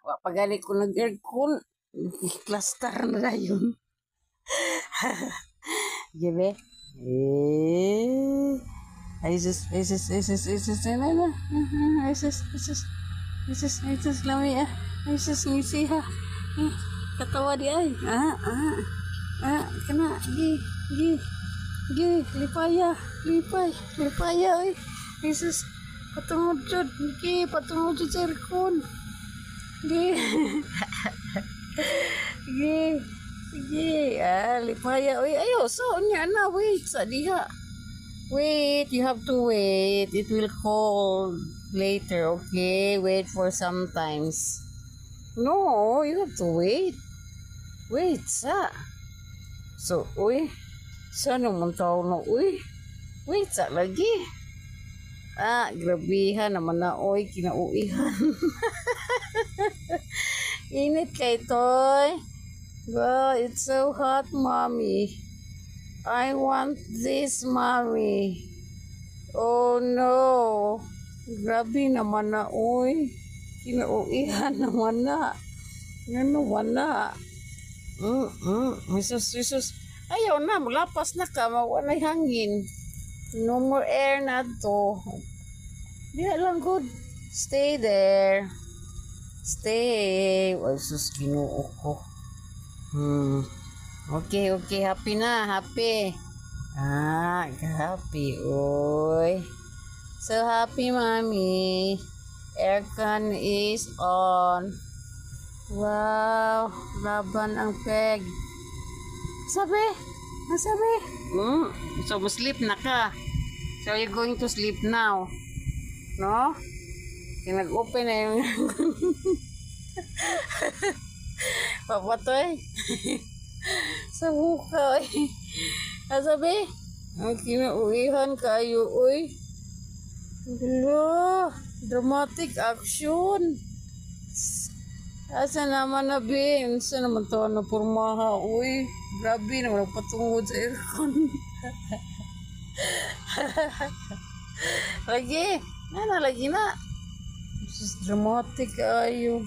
Wapagali ko nag-aircon. Cluster na yun. Gibe? Isis, lami Isis, ngisi ha. Katawa di ay. Kena, lipaya, ay. Isis, patungod jud, patungod jud sa aircon. Sige, lipaya, oy, ayo, so, niya na, wait, sa diha. Wait, you have to wait. It will cold later, okay? Wait for sometimes. No, you have to wait. Wait, sa. So, uy, sa naman tao na, uy. Wait, sa lagi. Grabihan naman na, uy, kinauihan. Init kay Toy. Wow, it's so hot, mommy. I want this, mommy. Oh no. Grabe naman na, uy. Kinauihan naman na. Ano na? Jesus. Ayaw na, malapas na ka. Mawanay hangin. No more air na to. Di lang good. Stay there. Stay. Ay, sus, Ginoo ko. Okay, happy na, happy. Happy, oy. So happy, mommy. Aircon is on. Wow, laban ang peg. Sabi? So, sleep na ka. So, you're going to sleep now. No? Kinag-open na yung... Papatoy. Sa buka, eh. Sabi? Ang kinauihan kayo, uy. Hello. Dramatic action. Asa naman na, Ben? Asa naman to na pormaha, uy. Grabe naman ang patungod sa aircon. Lagi. Lagi na. This is dramatic, ayo.